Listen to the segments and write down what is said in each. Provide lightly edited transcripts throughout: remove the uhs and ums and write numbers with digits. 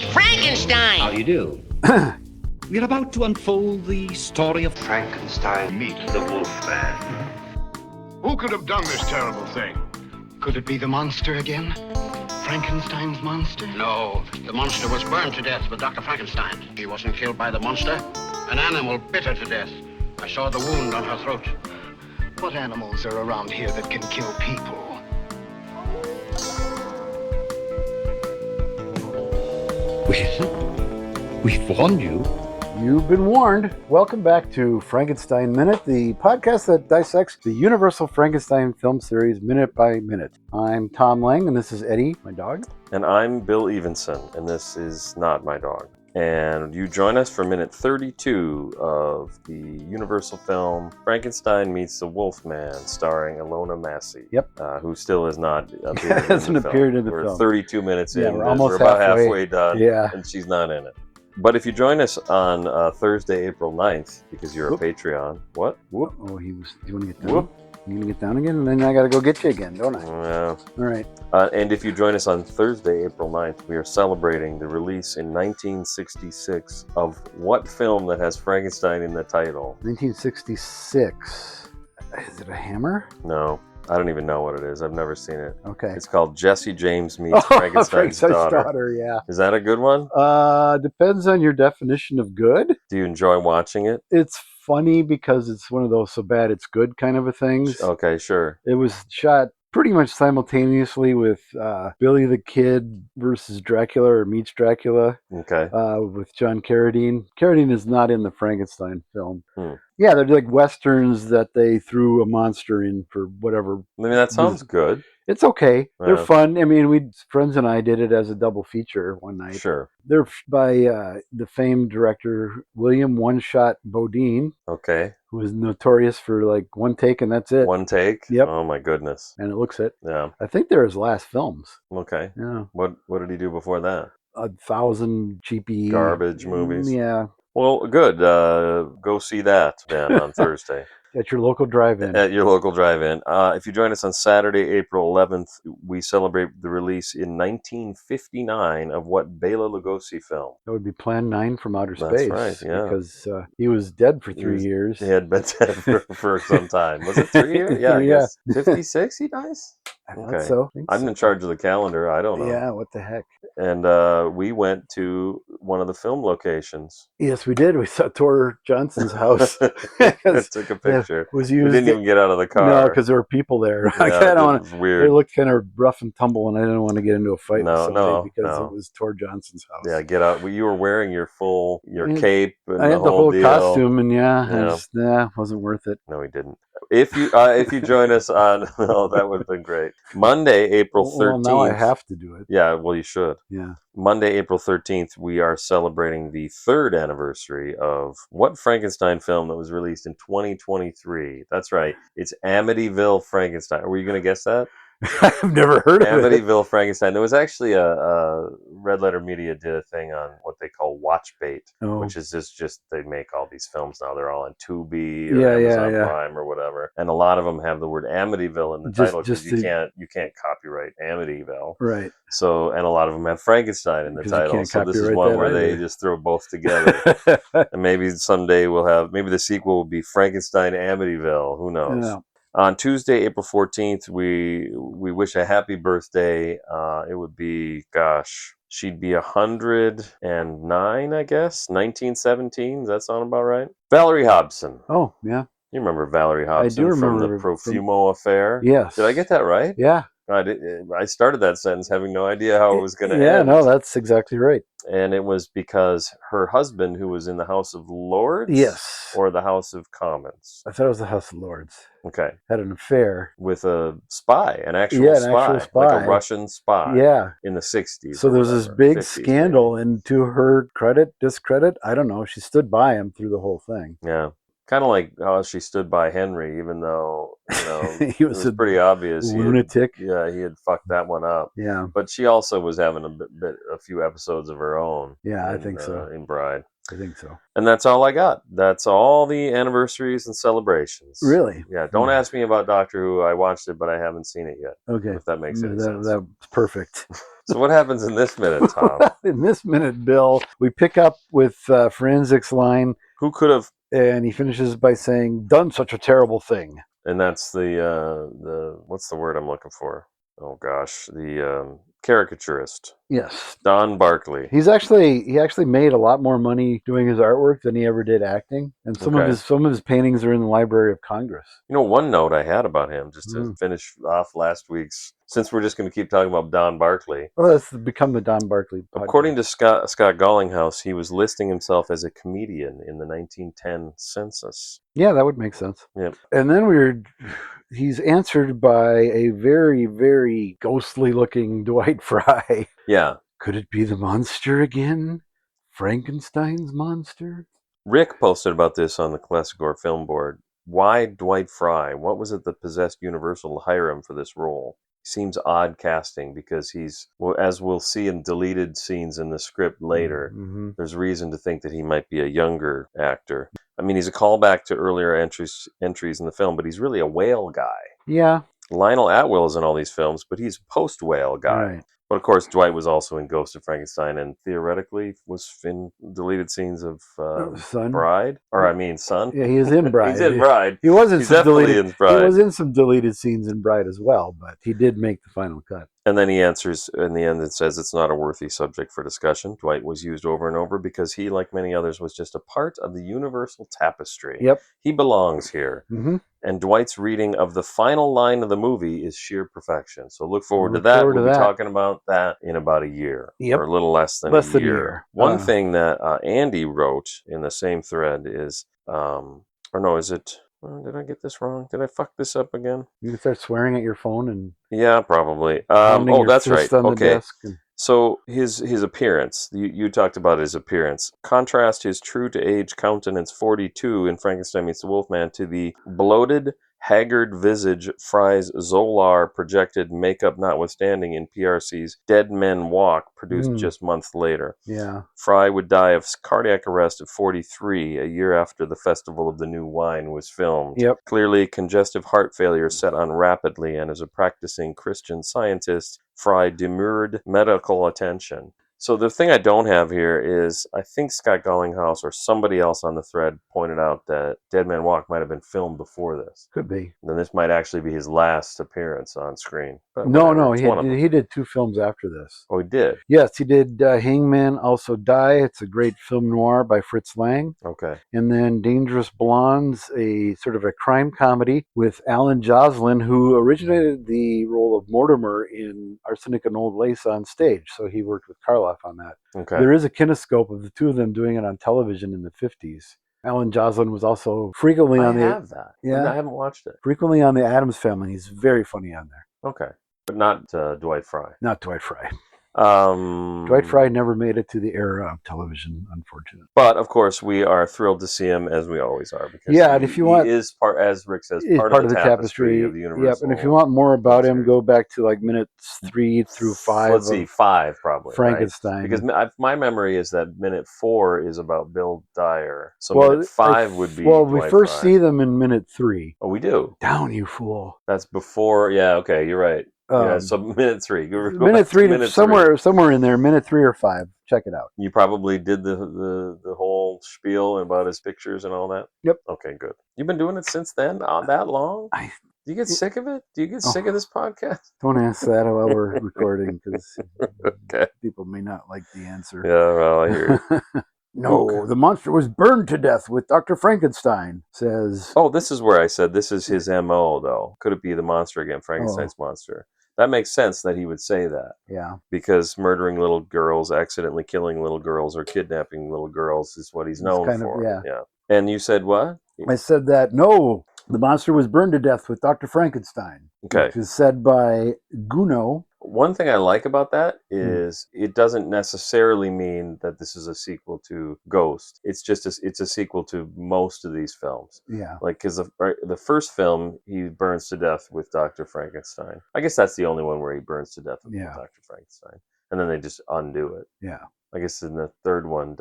me, Frankenstein! How do you do? We're about to unfold the story of Frankenstein meet the Wolfman. Who could have done this terrible thing? Could it be the monster again? Frankenstein's monster? No, the monster was burned to death with Dr. Frankenstein. He wasn't killed by the monster. An animal bit her to death. I saw the wound on her throat. What animals are around here that can kill people? Well, we warned you. You've been warned. Welcome back to Frankenstein Minute, the podcast that dissects the Universal Frankenstein film series minute by minute. I'm Thom Lang, and this is Eddie, my dog. And I'm Bill Evenson, and this is not my dog. And you join us for minute 32 of the Universal film Frankenstein Meets the Wolfman, starring Ilona Massey. Yep. Who still has not appeared hasn't in the appeared film. in the We're film. 32 minutes in. We're almost about halfway done. Yeah. And she's not in it. But if you join us on Thursday, April 9th, because you're Whoop. a Patreon. What? Whoop. Oh, you want to get down? Whoop. You going to get down again? And then I got to go get you again, don't I? Yeah. All right. And if you join us on Thursday, April 9th, we are celebrating the release in 1966 of what film that has Frankenstein in the title? 1966. Is it a Hammer? No, I don't even know what it is. I've never seen it. Okay. It's called Jesse James Meets Frankenstein's Daughter. Yeah. Is that a good one? Depends on your definition of good. Do you enjoy watching it? It's funny because it's one of those so bad it's good kind of a things. Okay, sure. It was shot pretty much simultaneously with Billy the Kid versus Dracula or Meets Dracula. Okay. With John Carradine. Carradine is not in the Frankenstein film. Hmm. Yeah, they're like westerns that they threw a monster in for whatever. I mean, that sounds good. It's okay. They're Yeah. fun. I mean, friends and I did it as a double feature one night. Sure. They're by the famed director William One Shot Bodine, Okay. who is notorious for like one take and that's it. One take? Yep. Oh, my goodness. And it looks it. Yeah. I think they're his last films. Okay. Yeah. What did he do before that? 1,000 cheapy Garbage movies? Yeah. Well, good. Go see that then on Thursday. At your local drive-in. At your local drive-in. If you join us on Saturday, April 11th, we celebrate the release in 1959 of what Bela Lugosi film? That would be Plan 9 from Outer That's Space. right, yeah. Because he was dead for 3 years. He had been dead for some time. Was it 3 years? Yeah, I Yeah. guess. 56 he dies? I thought so. I think I'm so. in charge of the calendar. I don't know. Yeah, what the heck. And we went to one of the film locations. Yes, we did. We saw Tor Johnson's house. Took a picture. Was We used. didn't even get out of the car. No, because there were people there. Yeah, I don't it want was to. weird. They looked kind of rough and tumble, and I didn't want to get into a fight No, with somebody no, because no. it was Tor Johnson's house. Yeah, get out. Well, you were wearing your Yeah. cape and I had the whole deal. costume, and Yeah. it wasn't worth it. No, he didn't. If you join us on, oh, that would have been great. Monday, April 13th. Well, now I have to do it. Yeah, well, you should. Yeah. Monday, April 13th, we are celebrating the third anniversary of what Frankenstein film that was released in 2023. That's right. It's Amityville Frankenstein. Were you going to guess that? I've never heard of it. Amityville Frankenstein. There was actually a Red Letter Media did a thing on what they call Watch Bait, Oh. which is just they make all these films now. They're all on Tubi or Yeah, Amazon yeah. Prime or whatever, and a lot of them have the word Amityville in the Just- title because just you the- can't copyright Amityville. Right. So, and a lot of them have Frankenstein in the 'Cause you title. can't So this is copyright one that where they either. just throw both together. And maybe someday maybe the sequel will be Frankenstein Amityville. Who knows? Yeah. On Tuesday, April 14th, we wish a happy birthday. It would be, she'd be 109, I guess. 1917. Does that sound about right? Valerie Hobson. Oh, yeah. You remember Valerie Hobson do from the remember Profumo affair? Yes. Did I get that right? Yeah. I started that sentence having no idea how it was going to Yeah, end. no, that's exactly right. And it was because her husband, who was in the House of Lords, Yes. or the House of Commons, I thought it was the House of Lords. okay, Had an affair. with a spy, an actual Yeah, an spy, actual like spy. a Russian spy, Yeah. in the 60s. So or there was this whatever, big 50s scandal, and to her credit, discredit, I don't know, she stood by him through the whole thing. maybe. Yeah. Kind of like how she stood by Henry, even though He it was was a pretty obvious lunatic. he had fucked that one up. Yeah. But she also was having a few episodes of her own. Yeah, I think so. In Bride. I think so. And that's all I got. That's all the anniversaries and celebrations. Really? Yeah. Don't ask me about Doctor Who. I watched it, but I haven't seen it yet. Okay. If that makes any sense. That's perfect. So what happens in this minute, Tom? In this minute, Bill, we pick up with forensics line, Who could have? and he finishes by saying, "Done such a terrible thing." And that's the what's the word I'm looking for? Oh gosh, the caricaturist. Yes. Don Barkley. He actually made a lot more money doing his artwork than he ever did acting, and some of his paintings are in the Library of Congress. One note I had about him, just to finish off last week's, since we're just going to keep talking about Don Barkley. Well, that's become the Don Barkley podcast. According to Scott Gollinghouse, he was listing himself as a comedian in the 1910 census. Yeah, that would make sense. Yep. And then he's answered by a very, very ghostly looking Dwight Fry. Yeah. Could it be the monster again? Frankenstein's monster? Rick posted about this on the Classic Gore Film Board. Why Dwight Fry? What was it that possessed Universal to hire him for this role? Seems odd casting because as we'll see in deleted scenes in the script later, there's reason to think that he might be a younger actor. I mean, he's a callback to earlier entries in the film, but he's really a whale guy. Yeah. Lionel Atwill is in all these films, but he's a post-whale guy. Right. But of course, Dwight was also in Ghost of Frankenstein and theoretically was in deleted scenes of Bride. Or I mean, Son. Yeah, he is in Bride. He's in Bride. He was in some deleted. In Bride. He was in some deleted scenes in Bride as well, but he did make the final cut. And then he answers in the end. It says it's not a worthy subject for discussion. Dwight was used over and over because he, like many others, was just a part of the universal tapestry. Yep. He belongs here. Mm-hmm. And Dwight's reading of the final line of the movie is sheer perfection. So look forward to that. We'll be talking about that in about a year. Yep. Or a little less than a year. One thing that Andy wrote in the same thread is, is it... did I get this wrong? Did I fuck this up again? You can start swearing at your phone and... Yeah, probably. That's right. Okay. So his appearance, you talked about his appearance. Contrast his true-to-age countenance 42 in Frankenstein Meets the Wolfman to the bloated, haggard visage Fry's Zolar projected makeup notwithstanding in PRC's Dead Men Walk, produced just months later. Yeah. Fry would die of cardiac arrest at 43, a year after the Festival of the New Wine was filmed. Yep. Clearly, congestive heart failure set on rapidly, and as a practicing Christian Scientist, Fry demurred medical attention. So the thing I don't have here is, I think Scott Gollinghouse or somebody else on the thread pointed out that Dead Man Walk might have been filmed before this. Could be. Then this might actually be his last appearance on screen. But no, he did 2 films after this. Oh, he did? Yes, he did Hangman Also Die. It's a great film noir by Fritz Lang. Okay. And then Dangerous Blondes, a sort of a crime comedy with Alan Joslin, who originated the role of Mortimer in Arsenic and Old Lace on stage. So he worked with Karloff on that. Okay. There is a kinescope of the two of them doing it on television in the 50s. Alan Joslin was also frequently on the... I have that. Yeah. I haven't watched it. Frequently on the Addams Family. He's very funny on there. Okay. But not Dwight Fry. Not Dwight Fry. Dwight Fry never made it to the era of television, unfortunately. But of course, we are thrilled to see him, as we always are, because and if you want, he is part, as Rick says, part of the tapestry of the universe. Yep, and if you want more about him, go back to like minutes 3 through 5. Let's see, 5 probably. Frankenstein, right? Because my memory is that minute 4 is about Bill Dyer, so minute 5 would be. Well, Dwight we first Fry. see them in minute 3. Oh, we do. Down, you fool. That's before. Yeah, okay, you're right. So minute 3. Minute 3, somewhere in there, minute 3 or 5. Check it out. You probably did the whole spiel about his pictures and all that? Yep. Okay, good. You've been doing it since then? That long? Do you get sick of it? Do you get sick of this podcast? Don't ask that while we're recording, because people may not like the answer. Yeah, well, I hear you. No, the monster was burned to death with Dr. Frankenstein, says... Oh, this is where I said this is his M.O., though. Could it be the monster again, Frankenstein's monster? That makes sense that he would say that. Yeah. Because murdering little girls, accidentally killing little girls, or kidnapping little girls is what he's known for. Yeah. And you said what? I said that, no, the monster was burned to death with Dr. Frankenstein. Okay. Which is said by Gounod. one thing I like about that is it doesn't necessarily mean that this is a sequel to Ghost. It's just it's a sequel to most of these films. Yeah. Like, because the first film, he burns to death with Dr. Frankenstein. I guess that's the only one where he burns to death with Dr. Frankenstein. And then they just undo it. Yeah. I guess in the third one,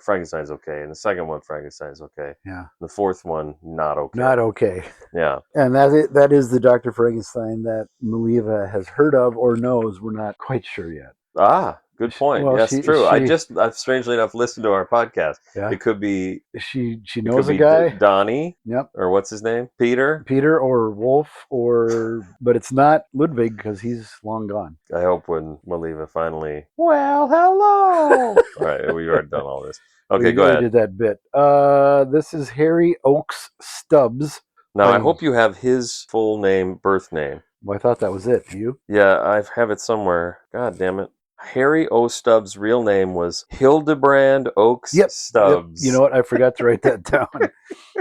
Frankenstein's okay. In the second one, Frankenstein's okay. Yeah. The fourth one, not okay. Not okay. Yeah. And that is the Dr. Frankenstein that Maliva has heard of or knows. We're not quite sure yet. Ah, good point. Well, yes, true. I've strangely enough listened to our podcast. Yeah. It could be she knows a guy. Donnie. Yep. Or what's his name? Peter or Wolf but it's not Ludwig because he's long gone. I hope when Maliva finally. Well, hello. All right, we've already done all this. Okay, go ahead. We did that bit. This is Harry Oakes Stubbs. Now, I hope you have his full name, birth name. Well, I thought that was it. Do you? Yeah, I have it somewhere. God damn it. Harry O. Stubbs' real name was Hildebrand Oakes Stubbs. Yep. You know what? I forgot to write that down.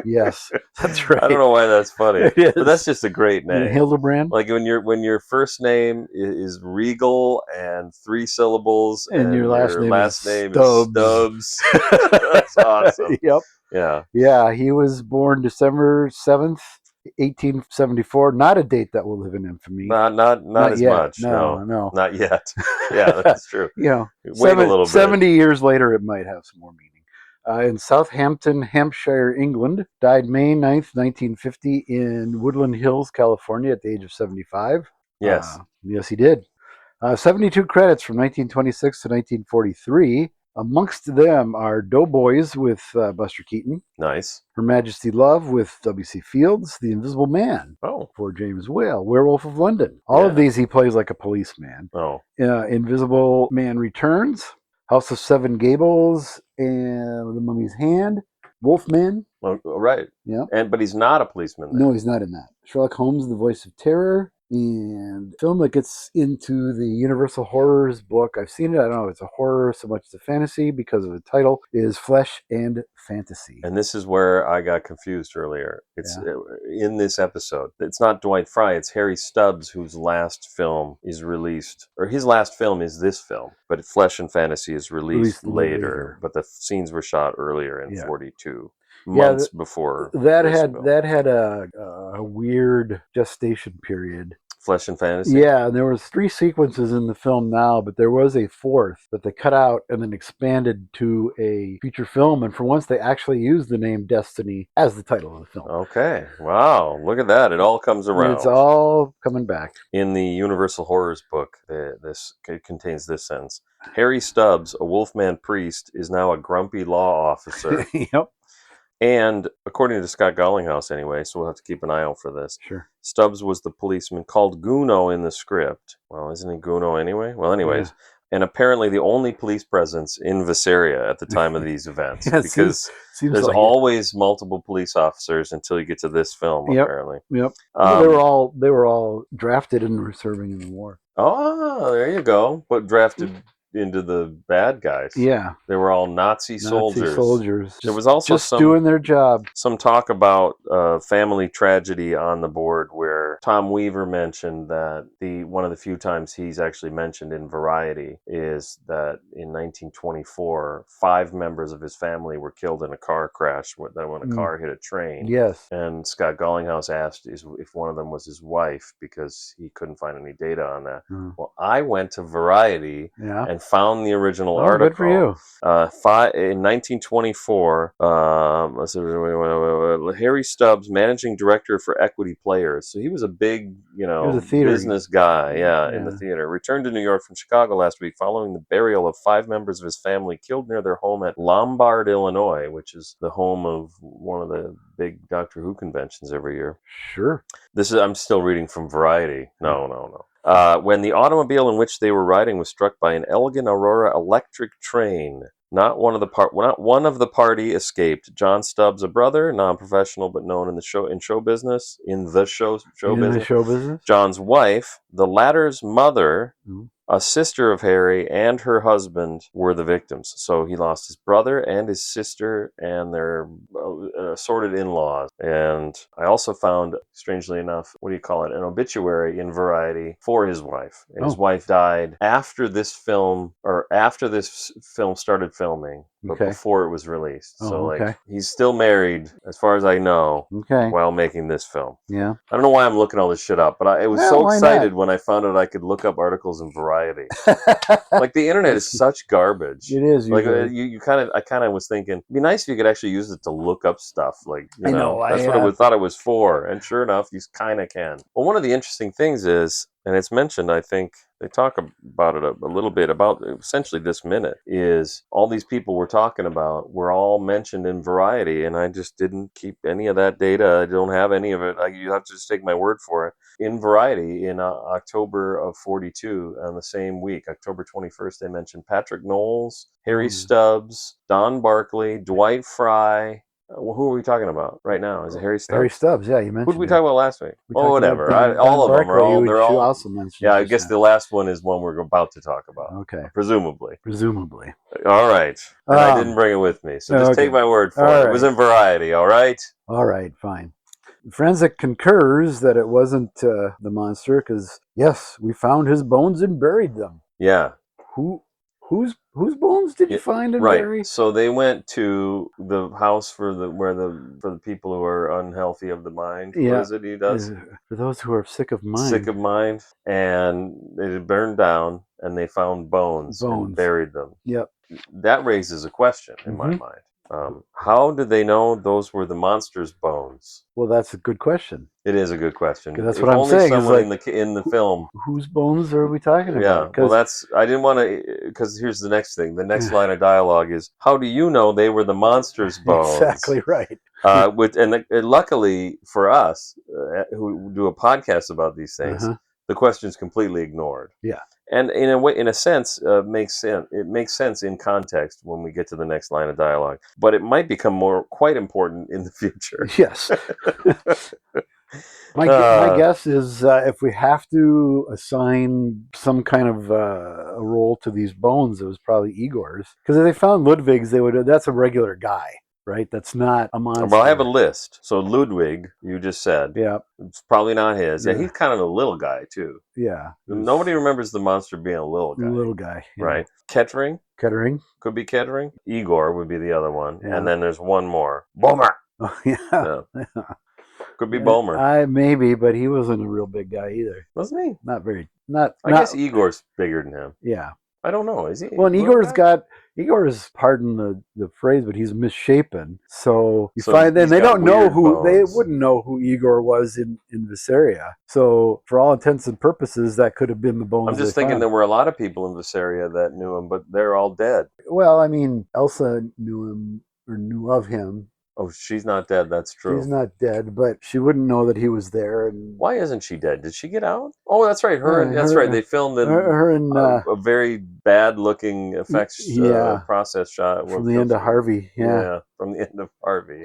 Yes, that's right. I don't know why that's funny, but that's just a great name. Hildebrand. Like when your first name is Regal and 3 syllables, and your last name is Stubbs. That's awesome. Yep. Yeah. Yeah. He was born December 7th. 1874, not a date that will live in infamy. Not as yet. much. No, not yet. Yeah, that's true. Wait a little bit. 70 years later, it might have some more meaning. In Southampton, Hampshire, England, died May 9th, 1950, in Woodland Hills, California, at the age of 75. Yes. Yes, he did. 72 credits from 1926 to 1943. Amongst them are Doughboys with Buster Keaton. Nice. Her Majesty Love with W.C. Fields. The Invisible Man for James Whale. Werewolf of London. All of these he plays like a policeman. Invisible Man Returns. House of Seven Gables and The Mummy's Hand. Wolfman. Oh, right. Yeah. But he's not a policeman then. No, he's not in that. Sherlock Holmes, The Voice of Terror. And film that gets into the Universal Horrors book. I've seen it. I don't know if it's a horror so much as a fantasy because of the title, is Flesh and Fantasy. And this is where I got confused earlier. It's in this episode. It's not Dwight Frye. It's Harry Stubbs, whose last film is released. Or his last film is this film. But Flesh and Fantasy is released later. But the scenes were shot earlier in 42. Months before that had a weird gestation period. Flesh and Fantasy. Yeah, and there was 3 sequences in the film now, but there was a 4th that they cut out and then expanded to a feature film. And for once, they actually used the name Destiny as the title of the film. Okay, wow, look at that! It all comes around. It's all coming back. In the Universal Horrors book, it contains this sentence: Harry Stubbs, a Wolfman priest, is now a grumpy law officer. Yep. And according to Scott Gollinghouse anyway, so we'll have to keep an eye out for this. Sure. Stubbs was the policeman called Guno in the script. Well, isn't he Guno anyway? Well, anyways. Yeah. And apparently the only police presence in Visaria at the time of these events. Because there's like always multiple police officers until you get to this film, apparently. Yep. They were all drafted and were serving in the war. Oh, there you go. But drafted into the bad guys. Yeah. They were all Nazi soldiers. There was also just doing their job. Some talk about family tragedy on the board where Tom Weaver mentioned that one of the few times he's actually mentioned in Variety is that in 1924, 5 members of his family were killed in a car crash when a car hit a train. Yes. And Scott Gollinghouse asked if one of them was his wife because he couldn't find any data on that. Well, I went to Variety and found the original article. Good for you. In 1924, Harry Stubbs, managing director for Equity Players. So he was a big, business guy, in the theater. Returned to New York from Chicago last week following the burial of 5 members of his family killed near their home at Lombard, Illinois, which is the home of one of the big Doctor Who conventions every year. Sure. I'm still reading from Variety. No. When the automobile in which they were riding was struck by an Elgin Aurora electric train. Not one of the party escaped. John Stubbs, a brother, non-professional but known in the show business. John's wife, the latter's mother, a sister of Harry and her husband were the victims. So he lost his brother and his sister and their assorted in-laws. And I also found, strangely enough, what do you call it, an obituary in Variety for his wife. And his wife died after this film, or after this film started filming, but before it was released. So like he's still married, as far as I know, while making this film. Yeah. I don't know why I'm looking all this shit up, but I was so excited when I found out I could look up articles in Variety. Like the internet is such garbage. It is. Like I kind of was thinking, it'd be nice if you could actually use it to look up stuff. Like you know, that's what I thought it was for. And sure enough, you kind of can. Well, one of the interesting things is, and it's mentioned, I think they talk about it a little bit, about essentially this minute, is all these people we're talking about were all mentioned in Variety, and I just didn't keep any of that data. I don't have any of it. You have to just take my word for it. In Variety, in October of 42, on the same week, October 21st, they mentioned Patrick Knowles, Harry Stubbs, Don Barkley, Dwight Fry. Who are we talking about right now? Is it Harry Stubbs? Harry Stubbs, yeah, you mentioned. Who did we talk about last week? Whatever. All of them are all. They're all. Also mentioned. Yeah, I guess the last one is one we're about to talk about. Okay. Presumably. All right. And I didn't bring it with me, so just take my word for it. It was in Variety. All right. All right. Fine. Forensic concurs that it wasn't the monster because yes, we found his bones and buried them. Yeah. Whose bones did you find and bury? So they went to the house for the people who are unhealthy of the mind. Yeah. What is it he does? For those who are sick of mind. Sick of mind, and it had burned down, and they found bones. And buried them. Yep. That raises a question in my mind. How did they know those were the monster's bones? Well, that's a good question. It is a good question. That's what I'm saying. Someone in the film. Whose bones are we talking about? Yeah. Well, I didn't want to, because here's the next thing. The next line of dialogue is, "How do you know they were the monster's bones?" Exactly right. Luckily for us, who do a podcast about these things, the question is completely ignored. Yeah. And in a sense, makes sense. It makes sense in context when we get to the next line of dialogue. But it might become quite important in the future. Yes. My guess is if we have to assign some kind of a role to these bones, it was probably Igor's. Because if they found Ludwig's, that's a regular guy. Right, that's not a monster. Well, I have a list. So Ludwig, you just said, it's probably not his. Yeah, he's kind of a little guy too. Yeah, nobody remembers the monster being a little guy. Right? Kettering could be Kettering. Igor would be the other one, and then there's one more. Bomer. Oh yeah. Could be Bomer. Maybe, but he wasn't a real big guy either. Wasn't he? Not very. I guess Igor's bigger than him. Yeah. I don't know. Is he? Well, and Igor's, pardon the phrase, but he's misshapen. So find then they don't know they wouldn't know who Igor was in Visaria. So for all intents and purposes, that could have been the bones. I'm just thinking there were a lot of people in Visaria that knew him, but they're all dead. Well, I mean, Elsa knew him or knew of him. Oh, she's not dead. That's true. She's not dead, but she wouldn't know that he was there. And why isn't she dead? Did she get out? Oh, that's right. That's right. They filmed a very bad-looking effects process shot from the end of Harvey. Yeah, from the end of Harvey.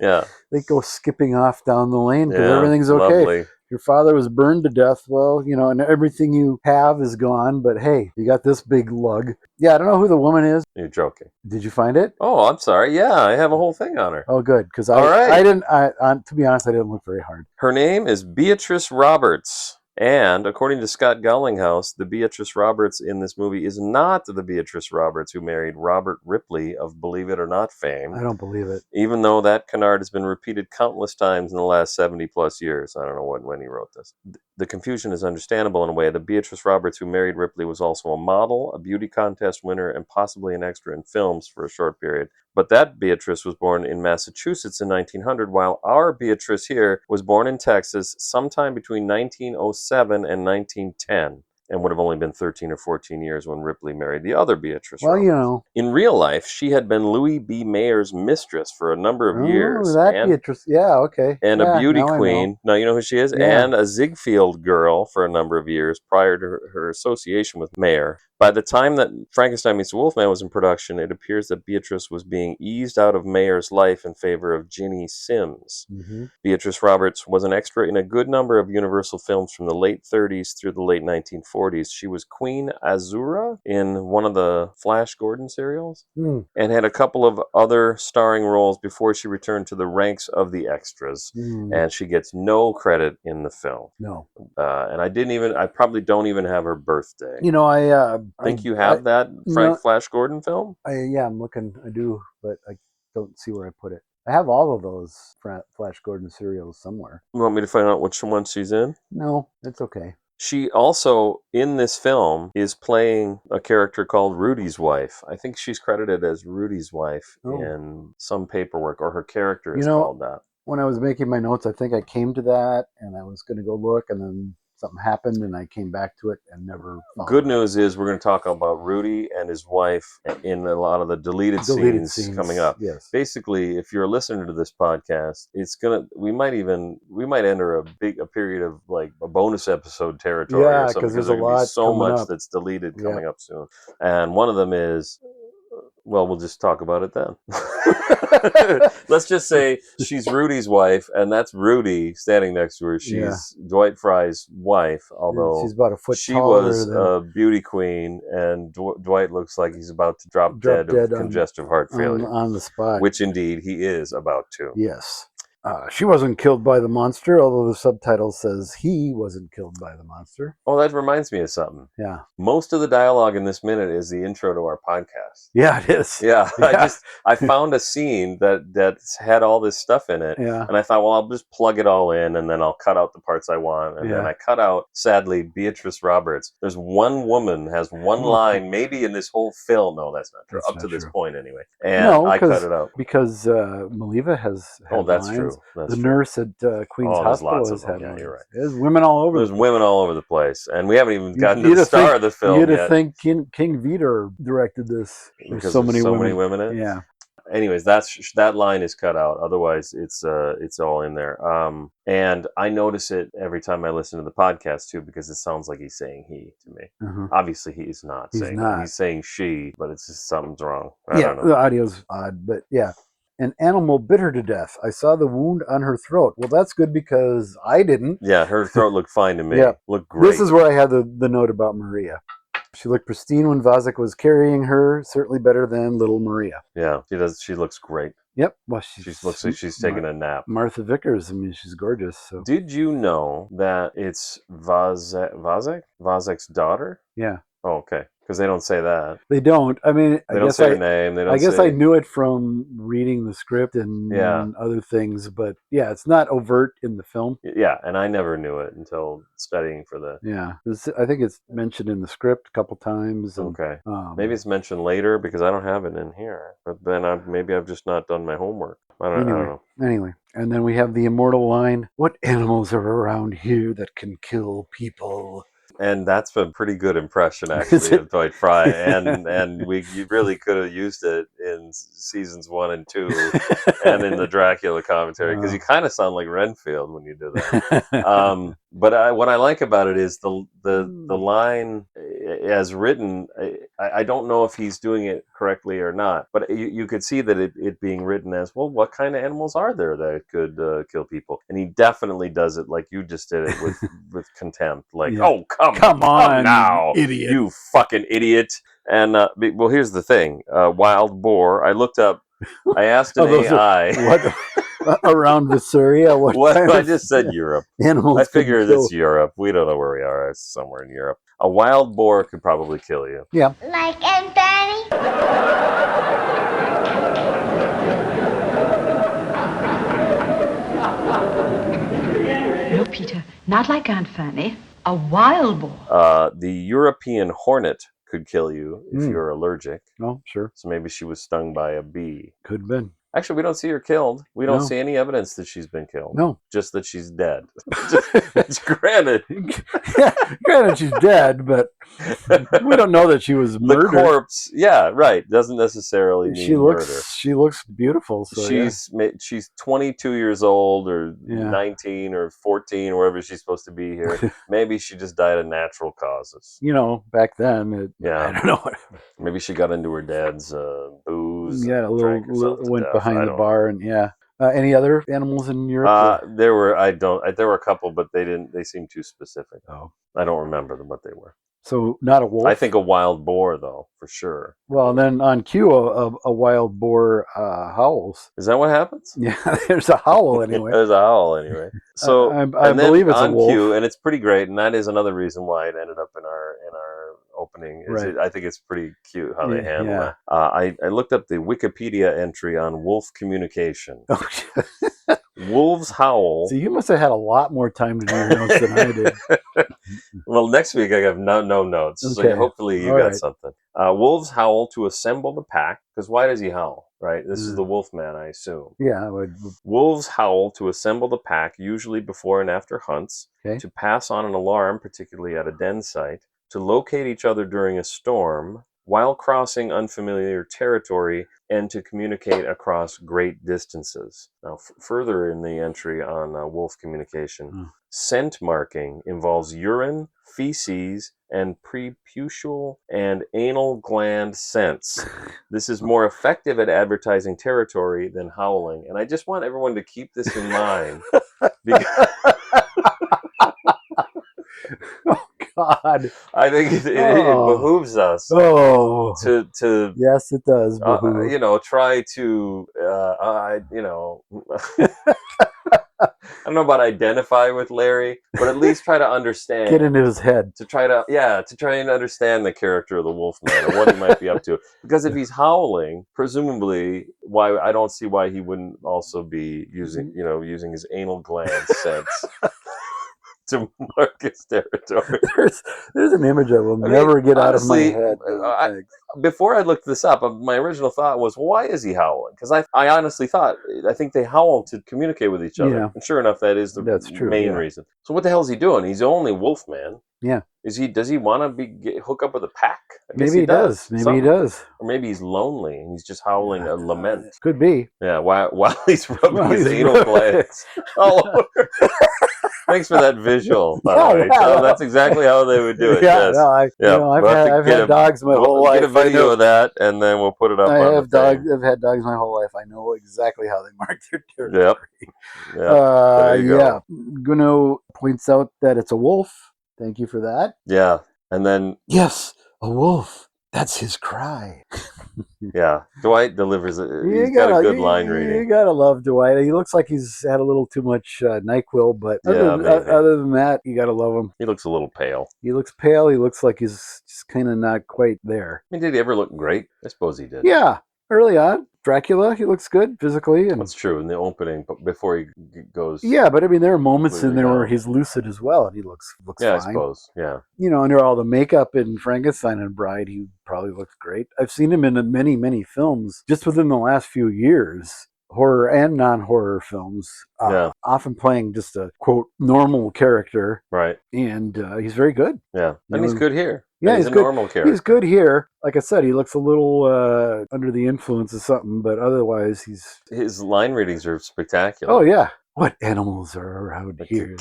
Yeah, they go skipping off down the lane because everything's okay. Lovely. Your father was burned to death. Well, and everything you have is gone. But hey, you got this big lug. Yeah, I don't know who the woman is. You're joking. Did you find it? Oh, I'm sorry. Yeah, I have a whole thing on her. Oh, good. Because I didn't. To be honest, I didn't look very hard. Her name is Beatrice Roberts. And according to Scott Gallinghouse, the Beatrice Roberts in this movie is not the Beatrice Roberts who married Robert Ripley of Believe It or Not fame. I don't believe it. Even though that canard has been repeated countless times in the last 70 plus years. I don't know when he wrote this. The confusion is understandable in a way. The Beatrice Roberts who married Ripley was also a model, a beauty contest winner, and possibly an extra in films for a short period. But that Beatrice was born in Massachusetts in 1900, while our Beatrice here was born in Texas sometime between 1907 and 1910, and would have only been 13 or 14 years when Ripley married the other Beatrice Roberts. In real life, she had been Louis B. Mayer's mistress for a number of years. Beatrice. Yeah, okay. And a beauty queen. Now you know who she is? Yeah. And a Ziegfeld girl for a number of years prior to her association with Mayer. By the time that Frankenstein Meets the Wolfman was in production, it appears that Beatrice was being eased out of Mayer's life in favor of Ginny Sims. Mm-hmm. Beatrice Roberts was an extra in a good number of Universal films from the late 30s through the late 1940s. She was Queen Azura in one of the Flash Gordon serials Mm. and had a couple of other starring roles before she returned to the ranks of the extras. Mm. And she gets no credit in the film. No. And I probably don't even have her birthday. You know, I Think you have that no. Flash Gordon film? Yeah, I'm looking. I do, but I don't see where I put it. I have all of those Flash Gordon serials somewhere. You want me to find out which one she's in? No, it's okay. She also, in this film, is playing a character called Rudy's wife. I think she's credited as Rudy's wife in some paperwork, or her character is called that. When I was making my notes, I think I came to that, and I was going to go look, and then something happened, and I came back to it and never found Good it. news is we're going to talk about Rudy and his wife in a lot of the deleted scenes coming up. Yes. Basically, if you're listening to this podcast, we might enter a period of like a bonus episode territory or something, because there's there's a lot so much up. that's deleted coming up soon. And one of them is, well, we'll just talk about it then. Let's just say she's Rudy's wife, and that's Rudy standing next to her. She's Dwight Fry's wife, although she's about a foot she taller was than a beauty queen, and Dwight looks like he's about to drop dead of congestive heart failure. On the spot. Which indeed he is about to. Yes. She wasn't killed by the monster, although the subtitle says he wasn't killed by the monster. Oh, that reminds me of something. Yeah. Most of the dialogue in this minute is the intro to our podcast. Yeah, it is. Yeah. I found a scene that had all this stuff in it. Yeah. And I thought, well, I'll just plug it all in, and then I'll cut out the parts I want. And then I cut out, sadly, Beatrice Roberts. There's one woman has one line, maybe in this whole film. No, that's not true. That's up not to this true. point, anyway. And I cut it out. Because Maliva has had that's lines. true. That's the true. nurse at Queen's Hospital has had lines. You're right. There's women all over. There's women all over the place, and we haven't even gotten to the You'd star of the film yet. You'd yet. think King Vidor directed this. Because so many women in it. Yeah. Anyways, that line is cut out. Otherwise, it's all in there. And I notice it every time I listen to the podcast too, because it sounds like he's saying he to me. Uh-huh. Obviously, he's not saying that. He's saying she, but it's just something's wrong. I don't know. The audio's odd, but yeah. An animal bit her to death. I saw the wound on her throat. Well, that's good because I didn't. Yeah, her throat looked fine to me. Yeah. Looked great. This is where I had the note about Maria. She looked pristine when Vazek was carrying her, certainly better than little Maria. Yeah, she does. She looks great. Yep. Well, she looks like she's taking a nap. Martha Vickers, I mean, she's gorgeous. So. Did you know that it's Vazek's daughter? Yeah. Oh, okay. Because they don't say that. They don't. I mean, they don't say her name. They don't. I guess I knew it from reading the script and other things, but yeah, it's not overt in the film. Yeah, and I never knew it until studying for the. Yeah, I think it's mentioned in the script a couple times. And, okay, maybe it's mentioned later because I don't have it in here. But then maybe I've just not done my homework. I don't know. Anyway, and then we have the immortal line: "What animals are around here that can kill people?" And that's a pretty good impression, actually, of Dwight Fry. And you really could have used it in seasons 1 and 2 and in the Dracula commentary, because you kind of sound like Renfield when you do that. But what I like about it is the line as written. I don't know if he's doing it correctly or not, but you could see that it being written as, well, what kind of animals are there that could kill people? And he definitely does it like you just did it with contempt. Like, oh, come on now, idiot. You fucking idiot. And, well, here's the thing. Wild boar. I looked up, I asked an AI. What? Around Visuria? What I just said Europe. Animals. I figured it's Europe. We don't know where we are. It's somewhere in Europe. A wild boar could probably kill you. Yeah. Like Anthony? No, Peter, not like Aunt Fanny. A wild boar. The European hornet could kill you if you're allergic. Oh, sure. So maybe she was stung by a bee. Could have been. Actually, we don't see her killed. We don't No. see any evidence that she's been killed. No. Just that she's dead. Granted. Yeah, granted, she's dead, but we don't know that she was The murdered. corpse, yeah, right. Doesn't necessarily mean murder. She looks beautiful. So She's 22 years old, or Yeah. 19 or 14, or wherever she's supposed to be here. Maybe she just died of natural causes. Back then, Yeah. I don't know. Maybe she got into her dad's booze. Yeah, and drank herself to went death. behind I the don't bar, and any other animals in Europe? know. There were a couple, but they seemed too specific. Oh, I don't remember what they were. so not a wolf. I think a wild boar, though, for sure. Well, and then on cue, a wild boar howls. Is that what happens? Yeah, there's a howl anyway. There's a howl anyway. So I and then believe it's a on wolf. cue, and it's pretty great, and that is another reason why it ended up in our opening. Right. I think it's pretty cute how they handle Yeah. it. I looked up the Wikipedia entry on wolf communication. Wolves howl. So you must have had a lot more time to do your notes than I did. Well, next week I have no notes, Okay. so hopefully you All got right. something. Wolves howl to assemble the pack, because why does he howl? Right, this is the wolf man, I assume. Yeah. Wolves howl to assemble the pack, usually before and after hunts, Okay. to pass on an alarm, particularly at a den site, to locate each other during a storm, while crossing unfamiliar territory, and to communicate across great distances. Now, further in the entry on wolf communication, scent marking involves urine, feces, and preputial and anal gland scents. This is more effective at advertising territory than howling. And I just want everyone to keep this in mind. Because Oh God! I think it behooves us to Yes, it does. try to I don't know about identify with Larry, but at least try to understand. Get into his head. To try and understand the character of the Wolfman and what he might be up to. Because if he's howling, presumably, why I don't see why he wouldn't also be using his anal gland sense to mark his territory. There's an image I will never get out of my head. Before I looked this up, my original thought was, well, why is he howling? Because I honestly thought, I think they howl to communicate with each other. Yeah. And sure enough, that's true, main reason. So what the hell is he doing? He's only Wolfman. Yeah. Does he want to hook up with a pack? Maybe he does. Maybe he does. Or maybe he's lonely and he's just howling a lament. Could be. Yeah, while he's rubbing his anal glands all over. Thanks for that visual, by the way. So that's exactly how they would do it. Yeah, yes. no, I've had dogs my whole life. Get a video of that, and then we'll put it up. I've had dogs my whole life. I know exactly how they mark their territory. Yep. Guno points out that it's a wolf. Thank you for that. Yeah, and then yes, a wolf. That's his cry. Yeah, Dwight delivers it. He's got a good line reading. You gotta love Dwight. He looks like he's had a little too much NyQuil, but other than that, you gotta love him. He looks a little pale. He looks pale. He looks like he's just kind of not quite there. I mean, did he ever look great? I suppose he did. Yeah, early on, Dracula, he looks good physically. And that's true in the opening, but before he goes. Yeah, but I mean, there are moments in there where he's lucid as well, and he looks fine. I suppose. Yeah. Under all the makeup in Frankenstein and Bride, he probably looks great. I've seen him in many, many films just within the last few years. Horror and non-horror films, often playing just a, quote, normal character. Right. And he's very good. Yeah. And he's good here. Yeah, he's a normal character. He's good here. Like I said, he looks a little under the influence of something, but otherwise his line readings are spectacular. Oh, yeah. What animals are around here?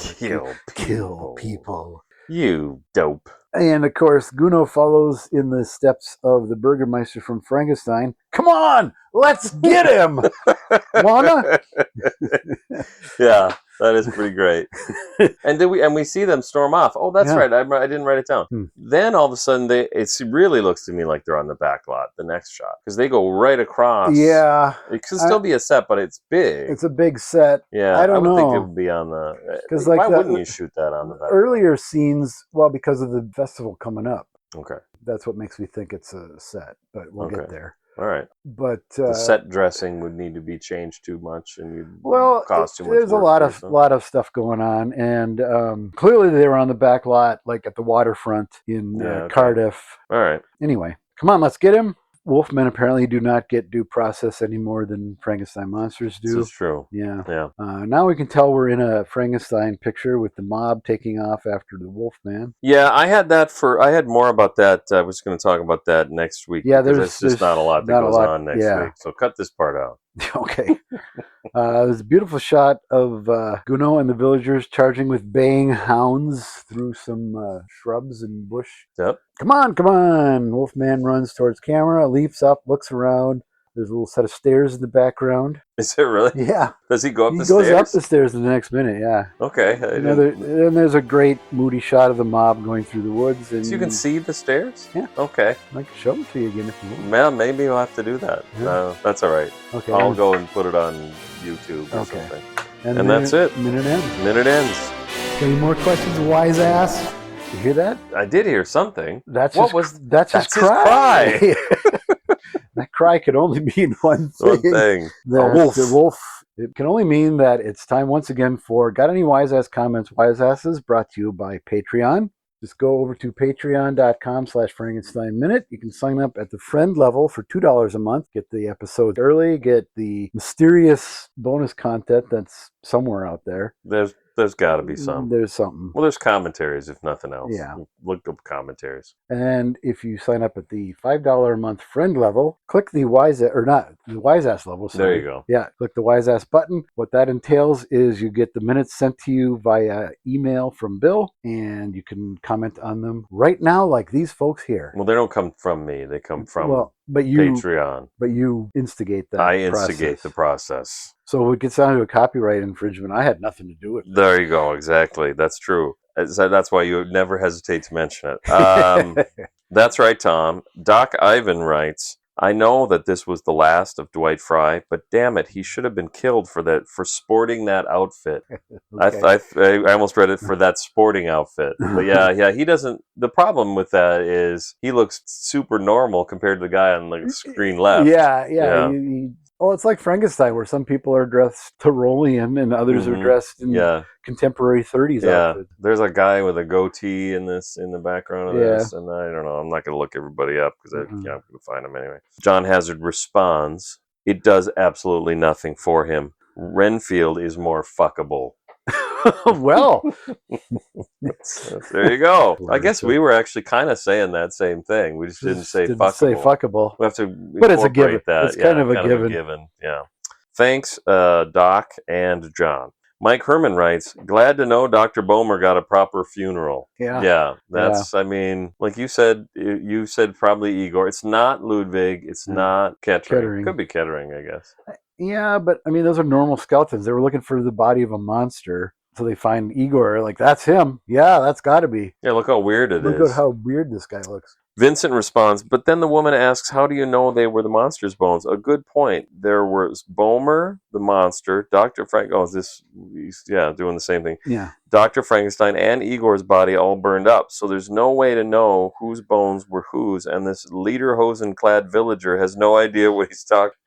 Kill people. You dope. And of course, Guno follows in the steps of the Burgermeister from Frankenstein. Come on, let's get him, Wanna? Yeah, that is pretty great. And we see them storm off. Oh, that's right. I didn't write it down. Then all of a sudden, it really looks to me like they're on the back lot. The next shot, because they go right across. Yeah, it could still be a set, but it's big. It's a big set. Yeah, I don't know. think it would be on the. Because why wouldn't you shoot that on the back? Earlier scenes, well, because of the festival coming up. Okay, that's what makes me think it's a set, but we'll get there. All right, but the set dressing would need to be changed too much, and cost too much. There's a lot of stuff going on, and clearly they were on the back lot, like at the waterfront in Cardiff. All right. Anyway, come on, let's get him. Wolfmen apparently do not get due process any more than Frankenstein monsters do. This is true. Yeah. Yeah. Now we can tell we're in a Frankenstein picture with the mob taking off after the Wolfman. Yeah, I had more about that. I was going to talk about that next week. Yeah, because there's just not a lot that goes on next yeah. week. So cut this part out. Okay. There's a beautiful shot of Gounod and the villagers charging with baying hounds through some shrubs and bush. Yep. Come on, come on. Wolfman runs towards camera, leaps up, looks around. There's a little set of stairs in the background. Is it really? Yeah. Does he go up He the goes stairs? up the stairs in the next minute, yeah. Okay. Then there's a great moody shot of the mob going through the woods. And So you can see the stairs? Yeah. Okay. I can show them to you again if you want. Well, maybe we'll have to do that. Yeah. That's all right. Okay. I'll go and put it on YouTube or Okay. something. And that's it. Minute ends. Minute ends. Any more questions, wise ass? You hear that? I did hear something. That's What his, was- that's that's his his cry. That cry could only mean one thing. One thing. That A wolf. The wolf. It can only mean that it's time once again for Got Any Wise Ass Comments, Wise Asses, brought to you by Patreon. Just go over to patreon.com/Frankenstein Minute. You can sign up at the friend level for $2 a month. Get the episode early. Get the mysterious bonus content that's somewhere out there. There's got to be some. There's something. Well, there's commentaries, if nothing else. Yeah. Look up commentaries. And if you sign up at the $5 a month friend level, click the Wise Ass level. Sorry. There you go. Yeah, click the Wise Ass button. What that entails is you get the minutes sent to you via email from Bill, and you can comment on them right now, like these folks here. Well, they don't come from me. They come from Patreon. But you instigate that. I instigate process. the process. So if it gets down to a copyright infringement, I had nothing to do with it. There you go. Exactly. That's true. That's why you never hesitate to mention it. That's right, Tom. Doc Ivan writes, I know that this was the last of Dwight Fry, but damn it, he should have been killed for sporting that outfit. Okay. I almost read it for that sporting outfit. But yeah, he doesn't. The problem with that is he looks super normal compared to the guy on the screen left. Yeah. Well, it's like Frankenstein, where some people are dressed Tyrolean and others are dressed in contemporary 30s outfits. There's a guy with a goatee in the background of this, and I don't know. I'm not going to look everybody up because I'm going to find him anyway. John Hazard responds, "It does absolutely nothing for him. Renfield is more fuckable." Well, there you go. I guess we were actually kind of saying that same thing. We just didn't say fuckable. We have to, but it's a given. That. It's kind of a given. Yeah. Thanks, Doc and John. Mike Herman writes, glad to know Dr. Bomer got a proper funeral. Yeah. That's, I mean, like you said probably Igor. It's not Ludwig. It's not Kettering. Could be Kettering, I guess. Yeah, but I mean, those are normal skeletons. They were looking for the body of a monster. So they find Igor, like, that's him. Yeah, that's got to be. Yeah, look how weird it is. Look at how weird this guy looks. Vincent responds, but then the woman asks, how do you know they were the monster's bones? A good point. There was Bomer, the monster, Dr. Frank. Oh, he's doing the same thing. Yeah. Dr. Frankenstein and Igor's body all burned up. So there's no way to know whose bones were whose. And this lederhosen-clad villager has no idea what he's talking.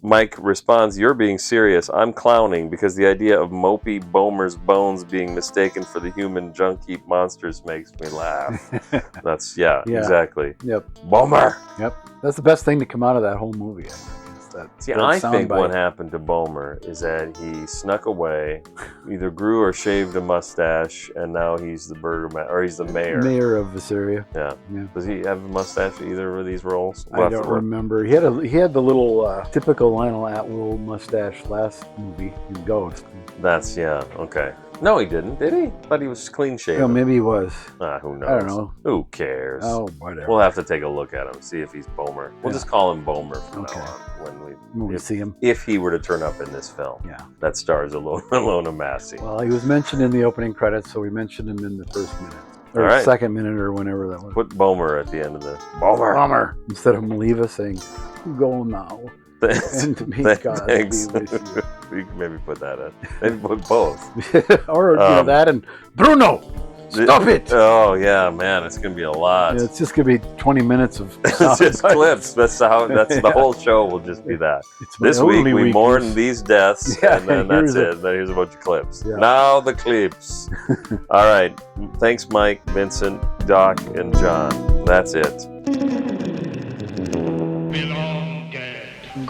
Mike responds, you're being serious. I'm clowning because the idea of mopey Bomer's bones being mistaken for the human junk heap monsters makes me laugh. That's, exactly. Yep. Bomer! Yep. That's the best thing to come out of that whole movie, I think. I think what happened to Bomer is that he snuck away, either grew or shaved a mustache, and now he's the or he's the mayor. Mayor of Visaria. Yeah. Does he have a mustache for either of these roles? I don't remember. He had the little typical Lionel Atwill mustache last movie in Ghost. That's, okay. No, he didn't, did he? I thought he was clean shaven. Oh, maybe he was. Who knows? I don't know. Who cares? Oh, whatever. We'll have to take a look at him, see if he's Bomer. We'll just call him Bomer from now on when we see him. If he were to turn up in this film. Yeah. That stars Ilona Massey. Well, he was mentioned in the opening credits, so we mentioned him in the first minute. Or second minute, or whenever that was. Put Bomer at the end of the... Bomer! Instead of Maliva saying, go now. And to me, God, thanks. You can maybe put that in. Maybe put both. Or that and Bruno, stop it! Oh yeah, man, it's gonna be a lot. Yeah, it's just gonna be 20 minutes of it's just clips. That's the whole show will just be that. This week we mourn these deaths, and then that's it. Then here's a bunch of clips. Yeah. Now the clips. All right, thanks, Mike, Vincent, Doc, and John. That's it.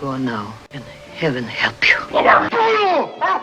go now, and heaven help you. Bruno!